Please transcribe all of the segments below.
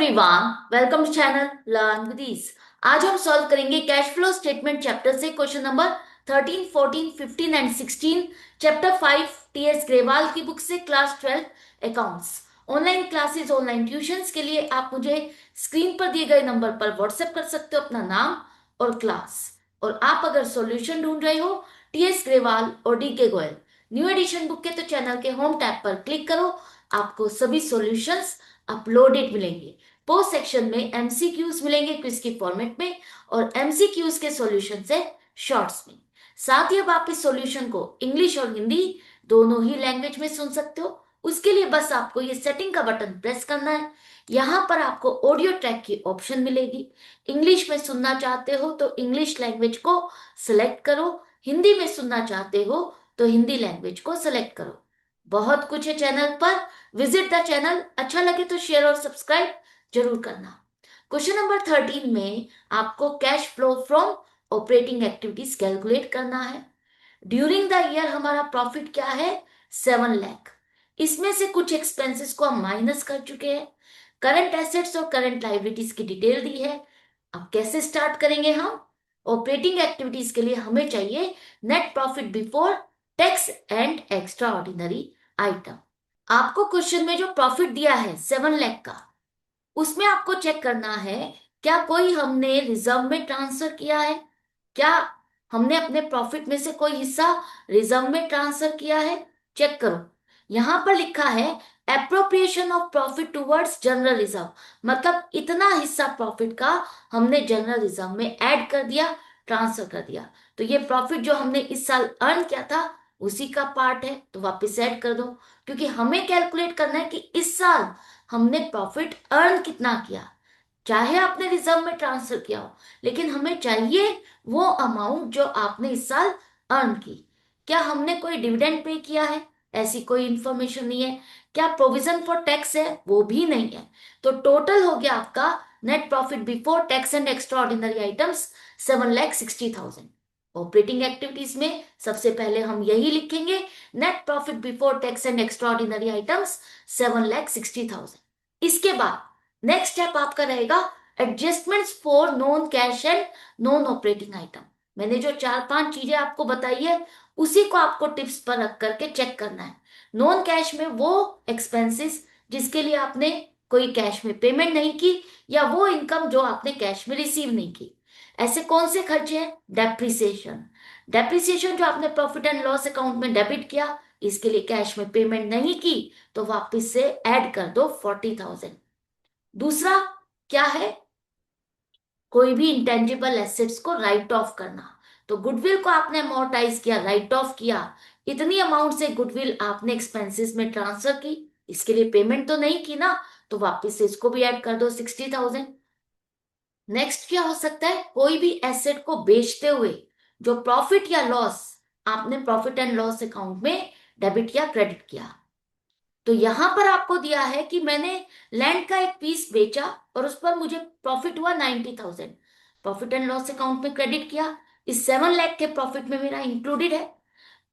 Everyone, welcome to channel learn with ease. आज हम solve करेंगे कैश फ्लो स्टेटमेंट चैप्टर से question number 13, 14, 15 and 16। Chapter 5 TS Grewal की book से class 12 accounts. Online classes, online tuitions के लिए आप मुझे स्क्रीन पर दिए गए नंबर पर व्हाट्सएप कर सकते हो अपना नाम और क्लास। और आप अगर सॉल्यूशन ढूंढ रहे हो टीएस ग्रेवाल और डी के गोयल न्यू एडिशन बुक के, तो चैनल के होम टैब पर क्लिक करो। आपको सभी सॉल्यूशंस अपलोडेड मिलेंगे। पोस्ट सेक्शन में एमसीक्यूज मिलेंगे क्विज की फॉर्मेट में, और एमसीक्यूज के सॉल्यूशन से शॉर्ट्स में। साथ ही अब आप इस सॉल्यूशन को इंग्लिश और हिंदी दोनों ही लैंग्वेज में सुन सकते हो। उसके लिए बस आपको ये सेटिंग का बटन प्रेस करना है। यहां पर आपको ऑडियो ट्रैक की ऑप्शन मिलेगी। इंग्लिश में सुनना चाहते हो तो इंग्लिश लैंग्वेज को सिलेक्ट करो, हिंदी में सुनना चाहते हो तो हिंदी लैंग्वेज को सिलेक्ट करो। बहुत कुछ है चैनल पर, विजिट द चैनल। अच्छा लगे तो शेयर और सब्सक्राइब जरूर करना। क्वेश्चन नंबर 13 में आपको cash flow from operating activities calculate करना है। ड्यूरिंग द ईयर हमारा प्रॉफिट क्या है? 7 लाख। इसमें से कुछ एक्सपेंसेस को हम माइनस कर चुके हैं। करंट एसेट्स और करंट लाइबिलिटीज की डिटेल दी है। अब कैसे स्टार्ट करेंगे हम? ऑपरेटिंग एक्टिविटीज के लिए हमें चाहिए net profit before tax and extra ordinary item. आपको क्वेश्चन में जो प्रॉफिट दिया है 7 लाख का, उसमें आपको चेक करना है क्या कोई हमने रिजर्व में ट्रांसफर किया है। क्या हमने अपने प्रॉफिट में से कोई हिस्सा रिजर्व में ट्रांसफर किया है? चेक करो। यहां पर लिखा है appropriation of profit towards general reserve, मतलब इतना हिस्सा प्रॉफिट का हमने जनरल रिजर्व में ऐड कर दिया, ट्रांसफर कर दिया। तो ये प्रॉफिट जो हमने इस साल अर्न किया था उसी का पार्ट है, तो वापस ऐड कर दो। क्योंकि हमें कैलकुलेट करना है कि इस साल हमने प्रॉफिट अर्न कितना किया। चाहे आपने रिजर्व में ट्रांसफर किया हो, लेकिन हमें चाहिए वो अमाउंट जो आपने इस साल अर्न की। क्या हमने कोई डिविडेंड पे किया है? ऐसी कोई इंफॉर्मेशन नहीं है। क्या प्रोविजन फॉर टैक्स है? वो भी नहीं है। तो टोटल हो गया आपका net profit before tax and extra ordinary items 7,60,000। Operating activities में सबसे पहले हम यही लिखेंगे, net profit before tax and extra ordinary items 7,60,000। इसके बाद नेक्स्ट स्टेप आपका रहेगा adjustments for non cash and non operating item. मैंने जो 4-5 चीजें आपको बताई है उसी को आपको टिप्स पर रख करके चेक करना है। नॉन कैश में वो एक्सपेंसेस जिसके लिए आपने कोई कैश में पेमेंट नहीं की, या वो इनकम जो आपने कैश में रिसीव नहीं की। ऐसे कौन से खर्चे हैं? डेप्रिसिएशन। डेप्रिसिएशन जो आपने प्रॉफिट एंड लॉस अकाउंट में डेबिट किया, इसके लिए कैश में पेमेंट नहीं की, तो वापस से ऐड कर दो 40,000। दूसरा क्या है? कोई भी इंटेंजिबल एसेट्स को राइट ऑफ करना। तो गुडविल को आपने अमोर्टाइज किया, राइट ऑफ किया। इतनी अमाउंट से गुडविल आपने एक्सपेंसेस में ट्रांसफर की, इसके लिए पेमेंट तो नहीं की ना, तो वापस से इसको भी ऐड कर दो 60,000। नेक्स्ट क्या हो सकता है? कोई भी एसेट को बेचते हुए जो प्रॉफिट या लॉस आपने प्रॉफिट एंड लॉस अकाउंट में डेबिट या क्रेडिट किया। तो यहां पर आपको दिया है कि मैंने लैंड का एक पीस बेचा और उस पर मुझे प्रॉफिट हुआ 90,000। प्रॉफिट एंड लॉस अकाउंट में क्रेडिट किया, इस 7 लाख के प्रॉफिट में मेरा इंक्लूडेड है।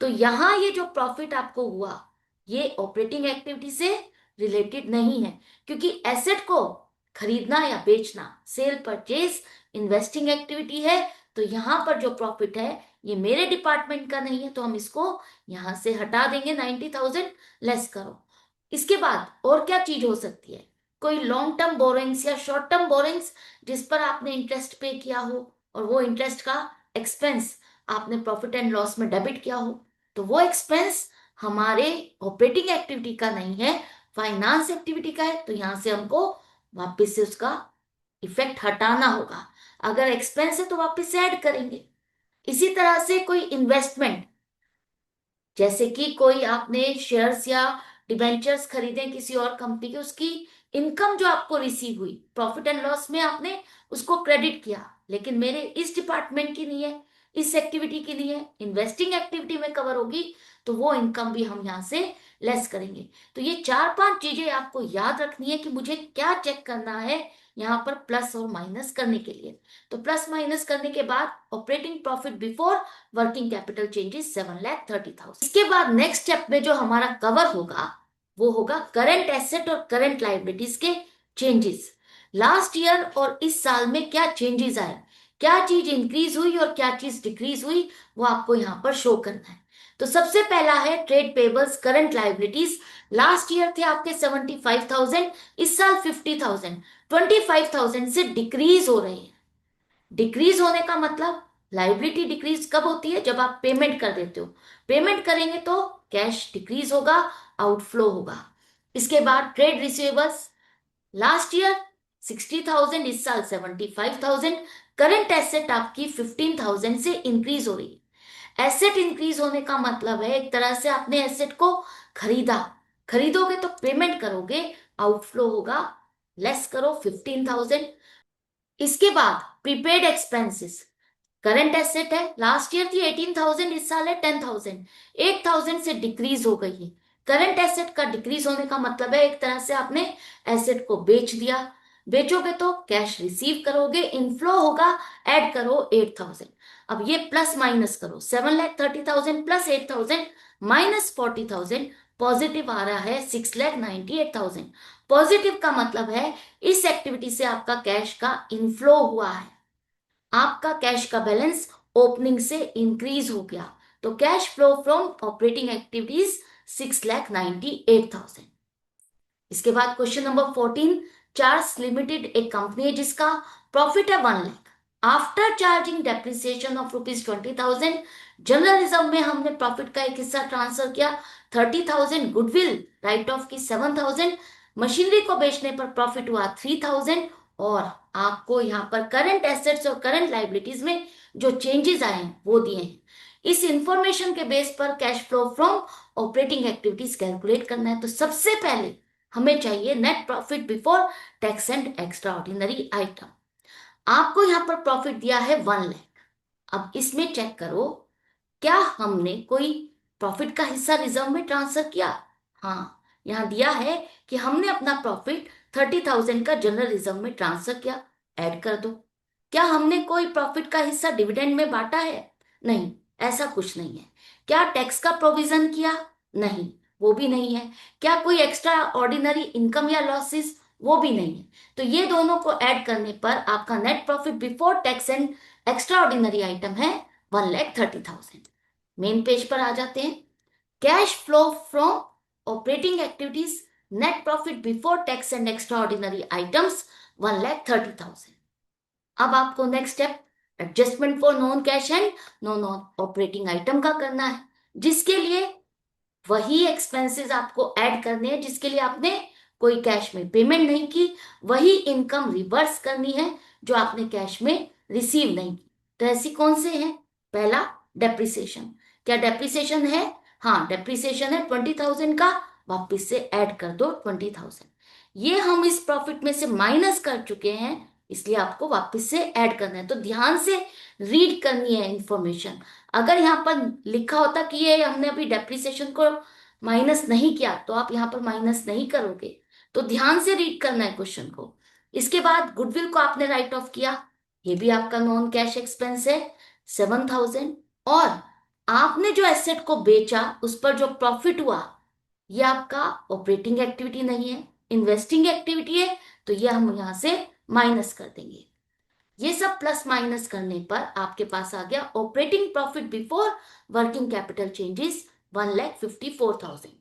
तो यहां ये जो प्रॉफिट आपको हुआ ये ऑपरेटिंग एक्टिविटी से रिलेटेड नहीं है, क्योंकि एसेट को खरीदना या बेचना, सेल परचेज, इन्वेस्टिंग एक्टिविटी है। तो यहां पर जो प्रॉफिट है ये मेरे डिपार्टमेंट का नहीं है, तो हम इसको यहां से हटा देंगे, 90,000 लेस करो। इसके बाद और क्या चीज हो सकती है? कोई लॉन्ग टर्म बोरिंग्स या शॉर्ट टर्म बोरिंग्स जिस पर आपने इंटरेस्ट पे किया हो और वो इंटरेस्ट का एक्सपेंस आपने प्रॉफिट एंड लॉस में डेबिट किया हो, तो वो एक्सपेंस हमारे ऑपरेटिंग एक्टिविटी का नहीं है, फाइनेंस एक्टिविटी का है। तो यहां से हमको वापस से उसका इफेक्ट हटाना होगा। अगर एक्सपेंस है तो वापस से ऐड करेंगे। इसी तरह से कोई इन्वेस्टमेंट, जैसे कि कोई आपने शेयर्स या डिबेंचर्स खरीदे किसी और कंपनी के, उसकी इनकम जो आपको रिसीव हुई प्रॉफिट एंड लॉस में आपने उसको क्रेडिट किया, लेकिन मेरे इस डिपार्टमेंट की नहीं है, इस एक्टिविटी की नहीं है, इन्वेस्टिंग एक्टिविटी में कवर होगी, तो वो इनकम भी हम यहां से लेस करेंगे। तो ये 4-5 चीजें आपको याद रखनी है कि मुझे क्या चेक करना है यहाँ पर प्लस और माइनस करने के लिए। तो प्लस माइनस करने के बाद operating profit before working capital changes 7,30,000। इसके बाद नेक्स्ट स्टेप में जो हमारा कवर होगा वो होगा करंट एसेट और करंट लाइबिलिटीज के चेंजेस। लास्ट ईयर और इस साल में क्या चेंजेस आए, क्या चीज इंक्रीज हुई और क्या चीज डिक्रीज हुई, वो आपको यहाँ पर शो करना है। तो सबसे पहला है trade payables current liabilities. Last year थे आपके 75,000, इस साल 50,000, 25,000 से डिक्रीज हो रहे हैं। डिक्रीज होने का मतलब लाइबिलिटी डिक्रीज कब होती है, जब आप पेमेंट कर देते हो। पेमेंट करेंगे तो कैश डिक्रीज होगा, आउटफ्लो होगा। इसके बाद ट्रेड रिसीवेबल्स, लास्ट ईयर 60,000, इस साल 75,000। करंट एसेट आपकी 15,000 से इंक्रीज हो रही है। एसेट इंक्रीज होने का मतलब है एक तरह से आपने एसेट को खरीदा, खरीदोगे तो पेमेंट करोगे, आउटफ्लो होगा, लेस करो 15,000। इसके बाद प्रीपेड एक्सपेंसेस, करंट एसेट है, लास्ट ईयर थी 18,000, इस साल है 10,000, 8,000 से डिक्रीज हो गई है। करंट एसेट का डिक्रीज होने का मतलब है एक तरह से आपने एसेट को बेच दिया। बेचोगे तो कैश रिसीव करोगे, इनफ्लो होगा, ऐड करो 8,000। अब ये प्लस माइनस करो, 7,30,000 प्लस 8,000 माइनस 40,000, पॉजिटिव आ रहा है 6,98,000। पॉजिटिव का मतलब है इस एक्टिविटी से आपका कैश का इनफ्लो हुआ है, आपका कैश का बैलेंस ओपनिंग से इंक्रीज हो गया। तो cash flow from operating activities 6,98,000। इसके बाद क्वेश्चन नंबर 14, चार्ल्स लिमिटेड एक कंपनी है जिसका प्रॉफिट है 1 lakh. After charging depreciation of ₹20,000, general reserve में हमने प्रॉफिट का एक हिस्सा ट्रांसफर किया 30,000, गुडविल राइट ऑफ की 7,000, मशीनरी को बेचने पर प्रॉफिट हुआ 3,000, और आपको यहाँ पर करंट एसेट्स और करंट लाइबिलिटीज में जो चेंजेस आए हैं वो दिए हैं। इस इंफॉर्मेशन के बेस पर cash flow from operating activities calculate करना है। तो सबसे पहले हमें चाहिए net profit before tax and extra ordinary item. आपको यहां पर प्रॉफिट दिया है 1 लाख। अब इसमें चेक करो, क्या हमने कोई प्रॉफिट का हिस्सा रिजर्व में ट्रांसफर किया। हाँ, यहां दिया है कि हमने अपना प्रॉफिट 30,000 का जनरल रिजर्व में ट्रांसफर किया, ऐड कर दो। क्या हमने कोई प्रॉफिट का हिस्सा डिविडेंड में बांटा है, नहीं, ऐसा कुछ नहीं है। क्या टैक्स का प्रोविजन किया, नहीं, वो भी नहीं है। क्या कोई एक्स्ट्रा ऑर्डिनरी इनकम या लॉसेस, वो भी नहीं है। तो ये दोनों को ऐड करने पर आपका net profit before tax and extra ordinary item है 1,30,000। मेन पेज पर आ जाते हैं। Cash flow from operating activities, net profit before tax and extra ordinary items 1,30,000। अब आपको next step adjustment for non cash and non operating item का करना है, जिसके लिए वही एक्सपेंसेस आपको ऐड करने हैं जिसके लिए आपने कोई कैश में पेमेंट नहीं की, वही इनकम रिवर्स करनी है जो आपने कैश में रिसीव नहीं की। तो ऐसी कौन से हैं, पहला डेप्रिसिएशन। क्या डेप्रिसिएशन है, हाँ डेप्रिसिएशन है 20,000 का, वापिस से ऐड कर दो 20,000। ये हम इस प्रॉफिट में से माइनस कर चुके हैं, इसलिए आपको वापस से ऐड करना है। तो ध्यान से रीड करनी है इंफॉर्मेशन। अगर यहाँ पर लिखा होता कि ये हमने अभी डेप्रिसिएशन को माइनस नहीं किया, तो आप यहाँ पर माइनस नहीं करोगे। तो ध्यान से रीड करना है क्वेश्चन को। इसके बाद गुडविल को आपने राइट ऑफ किया, ये भी आपका नॉन कैश एक्सपेंस है 7,000। और आपने जो एसेट को बेचा उस पर जो प्रॉफिट हुआ, ये आपका ऑपरेटिंग एक्टिविटी नहीं है, इन्वेस्टिंग एक्टिविटी है, तो ये हम यहां से माइनस कर देंगे। ये सब प्लस माइनस करने पर आपके पास आ गया operating profit before working capital changes 1,54,000।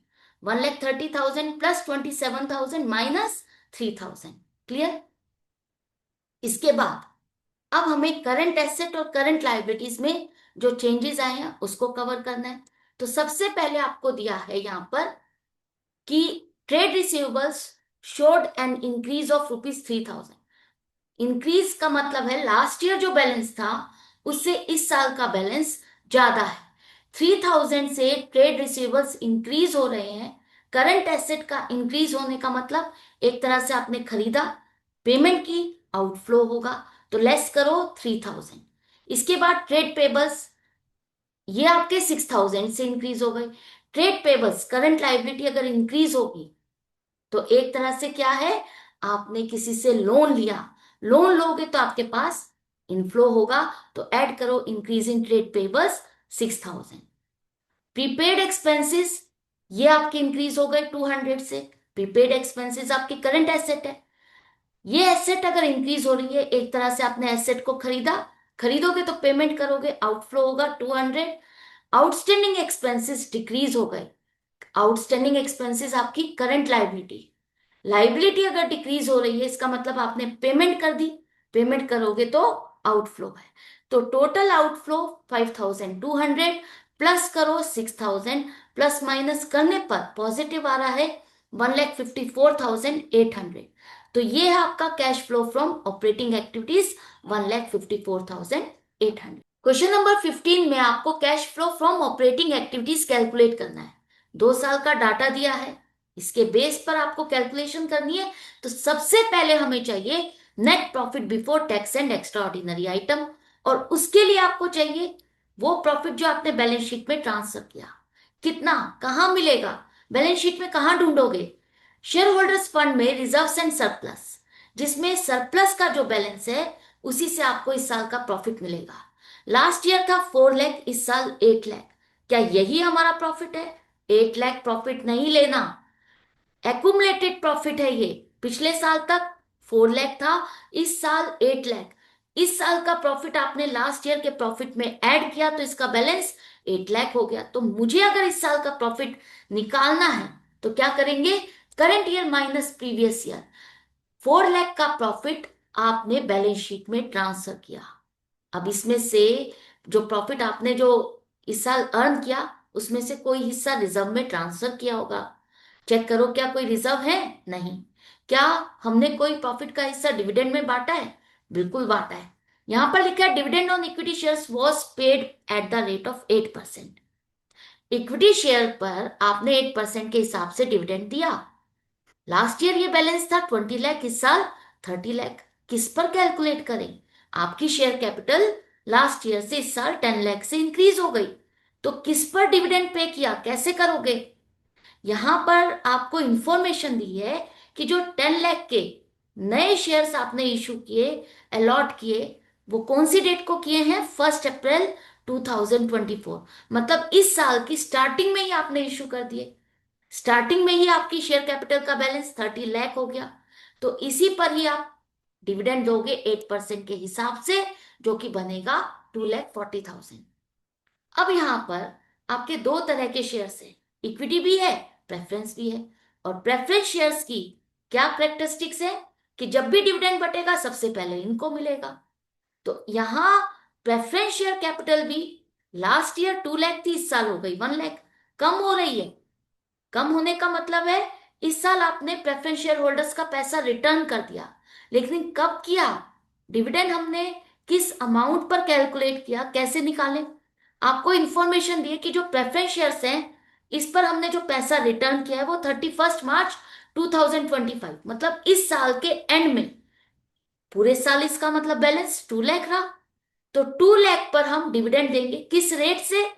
1,30,000 plus 27,000 minus 3,000। Clear. इसके बाद अब हमें करंट एसेट और करंट लाइबिलिटीज में जो चेंजेस आए हैं उसको कवर करना है। तो सबसे पहले आपको दिया है यहां पर कि trade receivables showed an increase of ₹3,000। Increase का मतलब है लास्ट ईयर जो बैलेंस था उससे इस साल का बैलेंस ज्यादा है। 3,000 से ट्रेड रिसीवेबल्स इंक्रीज हो रहे हैं। करंट एसेट का इंक्रीज होने का मतलब एक तरह से आपने खरीदा, पेमेंट की, आउटफ्लो होगा, तो लेस करो 3,000। इसके बाद ट्रेड पेबल्स, ये आपके 6,000 से इंक्रीज हो गए। ट्रेड पेबल्स करंट लाइबिलिटी अगर इंक्रीज होगी तो एक तरह से क्या है, आपने किसी से लोन लिया, लोन लोगे तो आपके पास इनफ्लो होगा, तो ऐड करो increase in trade payables 6,000। Prepaid expenses, ये आपके इंक्रीज हो गए 200 से। प्रीपेड एक्सपेंसेस आपके करंट एसेट है, ये एसेट अगर इंक्रीज हो रही है, एक तरह से आपने एसेट को खरीदा, खरीदोगे तो पेमेंट करोगे, आउटफ्लो होगा 200। आउटस्टैंडिंग एक्सपेंसेस डिक्रीज हो गए। आउटस्टैंडिंग एक्सपेंसेस आपकी करंट लाइबिलिटी, लाइबिलिटी अगर डिक्रीज हो रही है इसका मतलब आपने पेमेंट कर दी, पेमेंट करोगे तो आउटफ्लो है। तो टोटल आउटफ्लो 5200, प्लस करो 6000, प्लस माइनस करने पर पॉजिटिव आ रहा है 1,54,800। तो ये है आपका cash flow from operating activities 1,54,800। Question number 15 में आपको cash flow from operating activities calculate करना है। 2 साल का डाटा दिया है, इसके बेस पर आपको कैलकुलेशन करनी है। तो सबसे पहले हमें चाहिए net profit before tax and extra ordinary item, और उसके लिए आपको चाहिए वो प्रॉफिट जो आपने बैलेंस शीट में ट्रांसफर किया। कितना, कहां मिलेगा, बैलेंस शीट में कहां ढूंढोगे? शेयर होल्डर्स फंड में रिजर्व्स एंड सरप्लस, जिसमें सरप्लस का जो बैलेंस है उसी से आपको इस साल का प्रॉफिट मिलेगा। लास्ट ईयर था 4 लाख, इस साल 8 लाख। क्या यही हमारा प्रॉफिट है? 8 लाख प्रॉफिट नहीं लेना, एक्यूमुलेटेड प्रॉफिट है ये। पिछले साल तक 4 लाख था, इस साल 8 लाख। इस साल का प्रॉफिट आपने लास्ट ईयर के प्रॉफिट में ऐड किया तो इसका बैलेंस 8 लाख हो गया। तो मुझे अगर इस साल का प्रॉफिट निकालना है तो क्या करेंगे? Current year minus previous year. 4 lakh का प्रॉफिट आपने बैलेंस शीट में ट्रांसफर किया। अब इसमें से जो प्रॉफिट आपने जो इस साल अर्न किया उसमें से कोई हिस्सा रिजर्व में ट्रांसफर किया होगा। चेक करो क्या कोई रिजर्व है? नहीं। क्या हमने कोई प्रॉफिट का हिस्सा डिविडेंड में बांटा है? बिल्कुल बांटा है। यहां पर लिखा है dividend on equity shares was paid at the rate of 8%। Equity share पर आपने 8% के हिसाब से डिविडेंड दिया। लास्ट ईयर ये बैलेंस था 20 लाख, इस साल 30 लाख। किस पर कैलकुलेट करें? आपकी शेयर कैपिटल लास्ट ईयर से इस साल 10 लाख से इंक्रीज हो गई, तो किस पर डिविडेंड पे किया, कैसे करोगे? यहां पर आपको इंफॉर्मेशन दी है कि जो 10 लाख के नए शेयर्स आपने इशू किए, अलॉट किए, वो कौन सी डेट को किए हैं? 1 अप्रैल 2024। मतलब इस साल की स्टार्टिंग में ही आपने इशू कर दिए। स्टार्टिंग में ही आपकी शेयर कैपिटल का बैलेंस 30 लाख हो गया। तो इसी पर ही आप डिविडेंड दोगे 8% के हिसाब से, जो कि बनेगा 2,40,000। अब यहां पर आपके दो तरह के शेयर्स हैं, इक्विटी भी है, प्रेफरेंस भी है। और प्रेफरेंस शेयर्स की क्या करेक्टरिस्टिक्स है कि जब भी डिविडेंड बटेगा सबसे पहले इनको मिलेगा। तो यहां प्रेफरेंस शेयर कैपिटल भी लास्ट ईयर 2 लाख थी, इस साल हो गई 1 लाख, कम हो रही है। कम होने का मतलब है इस साल आपने प्रेफरेंस शेयर होल्डर्स का पैसा रिटर्न कर दिया, लेकिन कब किया? डिविडेंड हमने किस अमाउंट पर कैलकुलेट किया, कैसे निकालें? आपको इंफॉर्मेशन दी कि जो प्रेफरेंस शेयर्स हैं इस पर हमने जो पैसा रिटर्न किया है वो 31 मार्च 2025, मतलब इस साल के एंड में। पूरे साल इसका मतलब बैलेंस 2 लाख रहा। तो 2 लाख पर हम डिविडेंड देंगे, किस रेट से?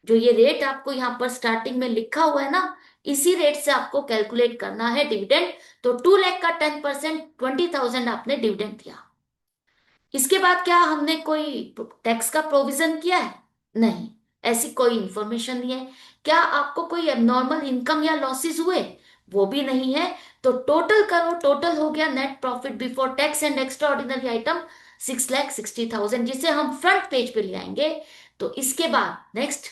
जो ये रेट आपको यहां पर स्टार्टिंग में लिखा हुआ है ना, इसी रेट से आपको कैलकुलेट करना है डिविडेंड। तो 2 लाख का 10%, 20,000 आपने डिविडेंड दिया। इसके बाद क्या हमने कोई टैक्स का प्रोविजन किया है? नहीं, ऐसी कोई इंफॉर्मेशन नहीं है। क्या आपको कोई एबनॉर्मल इनकम या लॉसेस हुए? वो भी नहीं है। तो टोटल करो, टोटल हो गया net profit before tax and extra ordinary item 6,60,000, जिसे हम फ्रंट पेज पे ले आएंगे। तो इसके बाद नेक्स्ट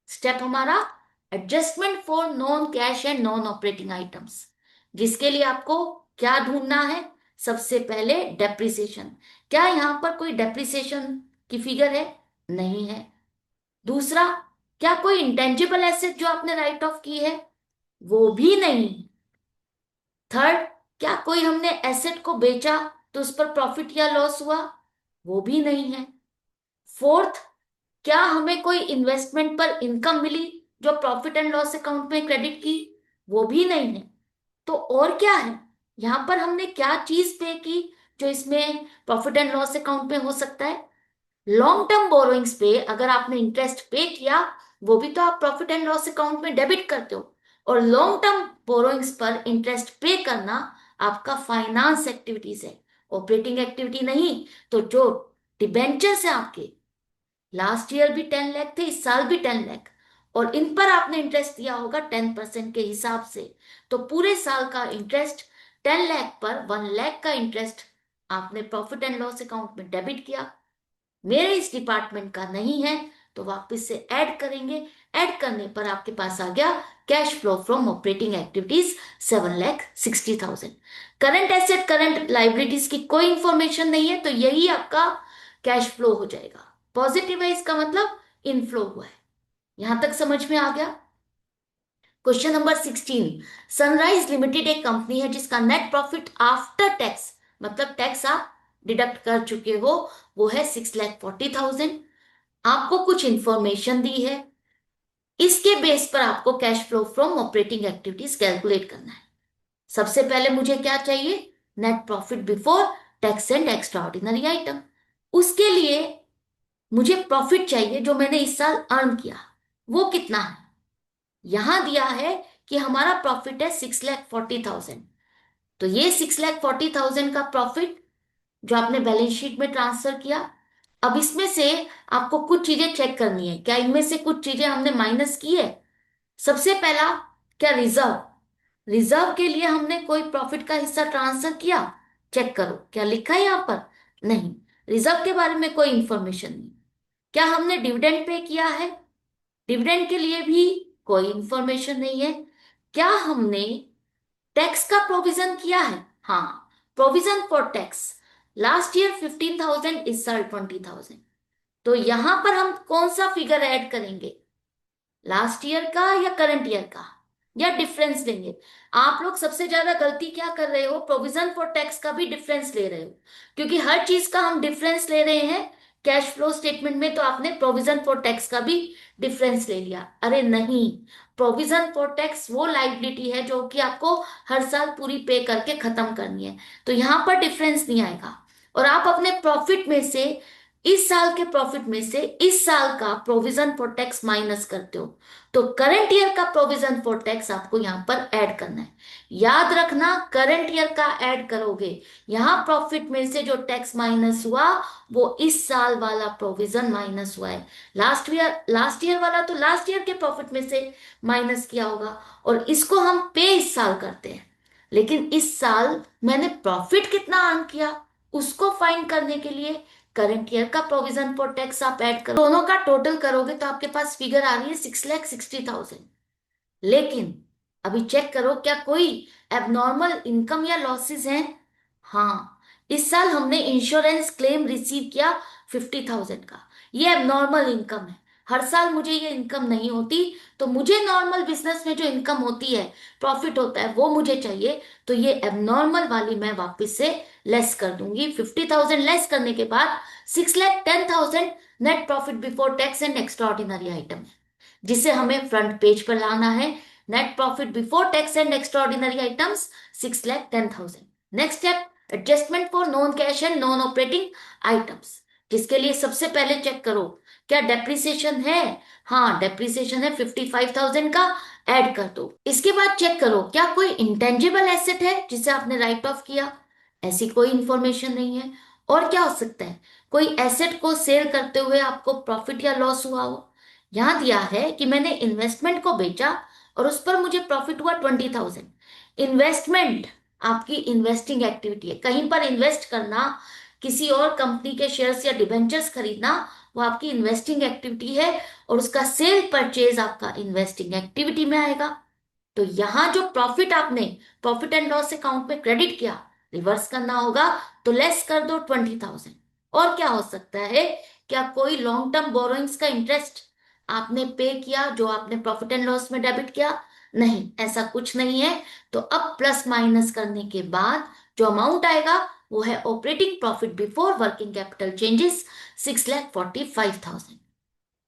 स्टेप हमारा adjustment for non cash and non operating items, जिसके लिए आपको क्या ढूंढना है? सबसे पहले डेप्रिसिएशन। क्या यहां पर कोई डेप्रिसिएशन की फिगर है? नहीं है। दूसरा, क्या कोई इंटेंजिबल एसेट जो आपने राइट ऑफ की है? वो भी नहीं। थर्ड, क्या कोई हमने एसेट को बेचा तो उस पर प्रॉफिट या लॉस हुआ? वो भी नहीं है। फोर्थ, क्या हमें कोई इन्वेस्टमेंट पर इनकम मिली जो प्रॉफिट एंड लॉस अकाउंट में क्रेडिट की? वो भी नहीं है। तो और क्या है? यहां पर हमने क्या चीज पे की जो इसमें प्रॉफिट एंड लॉस अकाउंट में हो सकता है? लॉन्ग टर्म बोरोइंग्स पे अगर आपने इंटरेस्ट पे किया, वो भी तो आप प्रॉफिट एंड लॉस अकाउंट में डेबिट करते हो। और लॉन्ग टर्म बोरोइंग्स पर इंटरेस्ट पे करना आपका फाइनेंस एक्टिविटीज है, ऑपरेटिंग एक्टिविटी नहीं। तो जो डिबेंचर्स है आपके, लास्ट ईयर भी 10 लाख थे, इस साल भी 10 लाख, और इन पर आपने इंटरेस्ट दिया होगा 10% के हिसाब से। तो पूरे साल का इंटरेस्ट 10 लाख पर 1 लाख का इंटरेस्ट आपने प्रॉफिट एंड लॉस अकाउंट में डेबिट किया, मेरे इस डिपार्टमेंट का नहीं है, तो वापस से ऐड करेंगे। ऐड करने पर आपके पास आ गया cash flow from operating activities 7,60,000। Current asset current liabilities की कोई इंफॉर्मेशन नहीं है, तो यही आपका कैश फ्लो हो जाएगा। पॉजिटिव है इसका मतलब इनफ्लो हुआ है। यहां तक समझ में आ गया। क्वेश्चन नंबर 16, सनराइज लिमिटेड एक कंपनी है जिसका नेट प्रॉफिट आफ्टर टैक्स, मतलब टैक्स आप डिडक्ट कर चुके हो, वो है 6,40,000। आपको कुछ इंफॉर्मेशन दी है, इसके बेस पर आपको cash flow from operating activities calculate करना है। सबसे पहले मुझे क्या चाहिए, net profit before tax and extra ordinary item. उसके लिए मुझे प्रॉफिट चाहिए जो मैंने इस साल अर्न किया, वो कितना है। यहां दिया है कि हमारा प्रॉफिट है 6,40,000, तो ये 6,40,000 का प्रॉफिट जो आपने बैलेंस शीट में ट्रांसफर किया। अब इसमें से आपको कुछ चीजें चेक करनी है, क्या इनमें से कुछ चीजें हमने माइनस की है। सबसे पहला, क्या रिजर्व, रिजर्व के लिए हमने कोई प्रॉफिट का हिस्सा ट्रांसफर किया, चेक करो क्या लिखा है यहां पर। नहीं, रिजर्व के बारे में कोई इंफॉर्मेशन नहीं। क्या हमने डिविडेंड पे किया है, डिविडेंड के लिए भी कोई इंफॉर्मेशन नहीं है। क्या हमने टैक्स का प्रोविजन किया है, हाँ, provision for tax last year 15,000, इस साल 20,000। तो यहां पर हम कौन सा फिगर ऐड करेंगे, लास्ट ईयर का या करंट ईयर का, या डिफरेंस लेंगे। आप लोग सबसे ज्यादा गलती क्या कर रहे हो, प्रोविजन फॉर टैक्स का भी डिफरेंस ले रहे हो, क्योंकि हर चीज का हम डिफरेंस ले रहे हैं कैश फ्लो स्टेटमेंट में, तो आपने प्रोविजन फॉर टैक्स का भी डिफरेंस ले लिया। अरे नहीं, प्रोविजन फॉर टैक्स वो लाइबिलिटी है जो कि आपको हर साल पूरी पे करके खत्म करनी है, तो यहां पर डिफरेंस नहीं आएगा। और आप अपने प्रॉफिट में से, इस साल के प्रॉफिट में से इस साल का प्रोविजन फॉर टैक्स माइनस करते हो, तो करंट ईयर का प्रोविजन फॉर टैक्स आपको यहां पर ऐड करना है। याद रखना, करंट ईयर का ऐड करोगे, यहां प्रॉफिट में से जो टैक्स माइनस हुआ वो इस साल वाला प्रोविजन माइनस हुआ है। लास्ट ईयर वाला तो लास्ट ईयर के प्रॉफिट में से माइनस किया होगा, और इसको हम पे इस साल करते हैं। लेकिन इस साल मैंने प्रॉफिट कितना अर्न किया, उसको फाइंड करने के लिए करंट ईयर का प्रोविजन फॉर टैक्स आप ऐड करो, दोनों का टोटल करोगे तो आपके पास फिगर आ रही है 6,60,000। लेकिन अभी चेक करो क्या कोई एबनॉर्मल इनकम या लॉसेस हैं। हाँ, इस साल हमने इंश्योरेंस क्लेम रिसीव किया 50,000 का, ये एबनॉर्मल इनकम है। हर साल मुझे ये इनकम नहीं होती, तो मुझे नॉर्मल बिजनेस में जो इनकम होती है, प्रॉफिट होता है, वो मुझे चाहिए। तो ये एबनॉर्मल वाली मैं वापस से लेस कर दूंगी। 50,000 लेस करने के बाद 6,10,000 net profit before tax and extra ordinary item है, जिसे हमें फ्रंट पेज पर लाना है। Net profit before tax and extra ordinary items 6,10,000। Next step, adjustment for non cash and non operating items, जिसके लिए सबसे पहले चेक करो क्या डेप्रिसिएशन है। हाँ, डेप्रिसिएशन है 55,000 का, ऐड कर दो। इसके बाद चेक करो क्या कोई इंटेंजिबल एसेट है जिसे आपने राइट ऑफ किया, ऐसी कोई इंफॉर्मेशन नहीं है। और क्या हो सकता है, कोई एसेट को सेल करते हुए आपको प्रॉफिट या लॉस हुआ हो। यहां दिया है कि मैंने इन्वेस्टमेंट को बेचा और उस पर मुझे प्रॉफिट हुआ 20,000। इन्वेस्टमेंट आपकी इन्वेस्टिंग एक्टिविटी है, कहीं पर इन्वेस्ट करना, किसी और कंपनी के शेयर्स या डिबेंचर्स खरीदना, वो आपकी इन्वेस्टिंग एक्टिविटी है, और उसका सेल परचेज आपका इन्वेस्टिंग एक्टिविटी में आएगा। तो यहां जो प्रॉफिट आपने प्रॉफिट एंड लॉस अकाउंट में क्रेडिट किया, रिवर्स करना होगा, तो लेस कर दो 20,000। और क्या हो सकता है, क्या कोई लॉन्ग टर्म बोरोइंग्स का इंटरेस्ट आपने पे किया जो आपने प्रॉफिट एंड लॉस में डेबिट किया, नहीं, ऐसा कुछ नहीं है। तो अब प्लस माइनस करने के बाद जो अमाउंट आएगा वो है operating profit before working capital changes 6,45,000।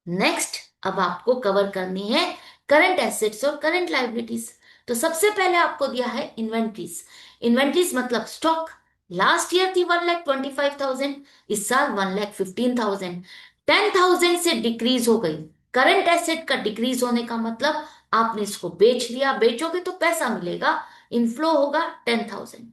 Next, अब आपको कवर करनी है करंट एसेट्स और करंट लाइबिलिटीज। तो सबसे पहले आपको दिया है इन्वेंट्रीज। इन्वेंट्रीज मतलब स्टॉक, लास्ट ईयर थी 1,25,000, इस साल 1,15,000, 10,000 से डिक्रीज हो गई। करंट एसेट का डिक्रीज होने का मतलब आपने इसको बेच दिया, बेचोगे तो पैसा मिलेगा, इनफ्लो होगा 10,000।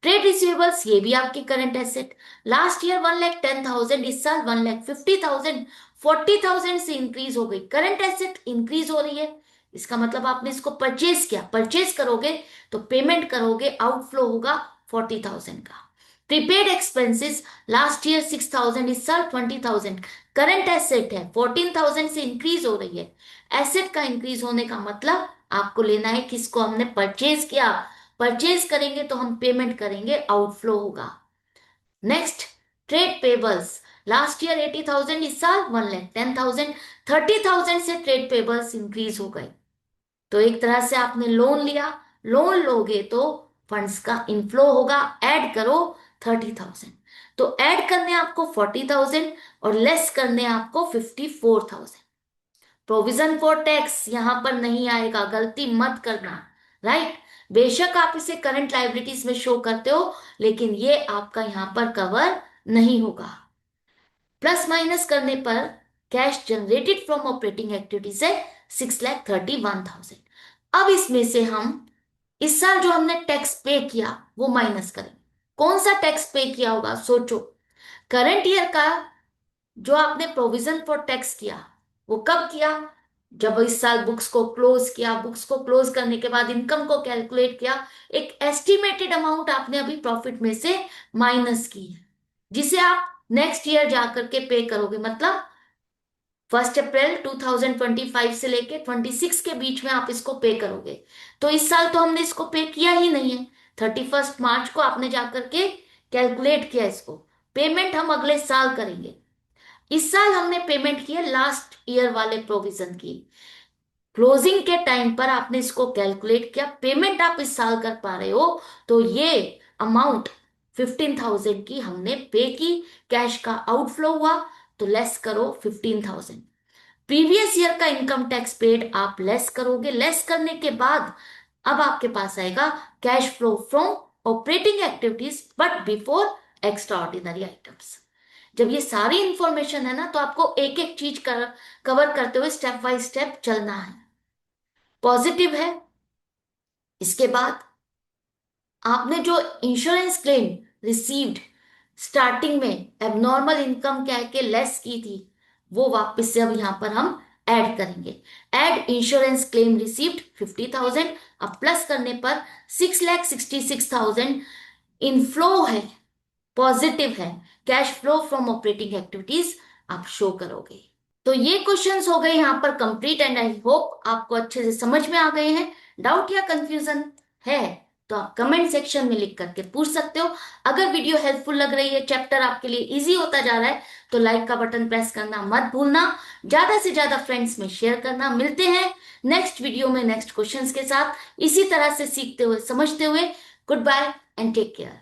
ट्रेड रिसीवेबल्स, ये भी आपकी करंट एसेट, लास्ट ईयर 1,10,000, इस साल 1,50,000, 40,000 से इंक्रीज हो गई, करंट एसेट इंक्रीज हो रही है। इसका मतलब आपने इसको परचेज किया, परचेज करोगे तो पेमेंट करोगे, आउटफ्लो होगा 40,000 का। प्रीपेड एक्सपेंसेस लास्ट ईयर 6,000, इस साल 20,000। करंट एसेट है 14,000 से इंक्रीज हो रही है। एसेट का इंक्रीज होने का मतलब आपको लेना है किसको हमने परचेज किया, परचेज करेंगे तो हम पेमेंट करेंगे, आउटफ्लो होगा। Next, trade payables last year 80,000, इस साल 1,10,000। 30,000 से ट्रेड पेबल्स इंक्रीज हो गए। तो एक तरह से आपने लोन लिया, लोन लोगे तो फंड्स का इनफ्लो होगा, ऐड करो 30,000। तो ऐड करने आपको 40,000 और लेस करने आपको 54,000। प्रोविजन फॉर टैक्स यहां पर नहीं आएगा, गलती मत करना, राइट। बेशक आप इसे करंट लाइबिलिटीज में शो करते हो, लेकिन ये आपका यहां पर कवर नहीं होगा। प्लस माइनस करने पर cash generated from operating activities है 6,31,000। अब इसमें से हम इस साल जो हमने टैक्स पे किया वो माइनस करेंगे। कौन सा टैक्स पे किया होगा सोचो। करंट ईयर का जो आपने प्रोविजन फॉर टैक्स किया वो कब किया, जब इस साल बुक्स को क्लोज किया, बुक्स को क्लोज करने के बाद इनकम को कैलकुलेट किया, एक एस्टिमेटेड अमाउंट आपने अभी प्रॉफिट में से माइनस की है, जिसे आप नेक्स्ट ईयर जाकर के पे करोगे। मतलब 1 अप्रैल 2025 से लेके 26 के बीच में आप इसको पे करोगे। तो इस साल तो हमने इसको पे किया ही नहीं है, 31 मार्च को आपने जाकर के कैलकुलेट किया इसको, पेमेंट हम अगले साल करेंगे। इस साल हमने पेमेंट की है लास्ट ईयर वाले प्रोविजन की, क्लोजिंग के टाइम पर आपने इसको कैलकुलेट किया, पेमेंट आप इस साल कर पा रहे हो, तो ये अमाउंट 15,000 की हमने पे की, कैश का आउटफ्लो हुआ, तो लेस करो 15,000। प्रीवियस ईयर का इनकम टैक्स पेड आप लेस करोगे, लेस करने के बाद अब आपके पास आएगा cash flow from operating activities but before extra ordinary items. जब ये सारी इंफॉर्मेशन है ना, तो आपको एक एक चीज कवर करते हुए स्टेप बाय स्टेप चलना है। पॉजिटिव है, इसके बाद आपने जो इंश्योरेंस क्लेम रिसीव्ड स्टार्टिंग में एबनॉर्मल इनकम कह के लेस की थी, वो वापस से अब यहां पर हम ऐड करेंगे। ऐड इंश्योरेंस क्लेम रिसीव्ड 50,000, अब प्लस करने पर 6,66,000 इनफ्लो है, पॉजिटिव है, cash flow from operating activities आप शो करोगे। तो ये क्वेश्चंस हो गए यहाँ पर कंप्लीट, एंड आई होप आपको अच्छे से समझ में आ गए हैं। डाउट या कंफ्यूजन है तो आप कमेंट सेक्शन में लिख करके पूछ सकते हो। अगर वीडियो हेल्पफुल लग रही है, चैप्टर आपके लिए इजी होता जा रहा है, तो लाइक का बटन प्रेस करना मत भूलना, ज्यादा से ज्यादा फ्रेंड्स में शेयर करना। मिलते हैं नेक्स्ट वीडियो में नेक्स्ट क्वेश्चंस के साथ, इसी तरह से सीखते हुए समझते हुए। Goodbye and take care.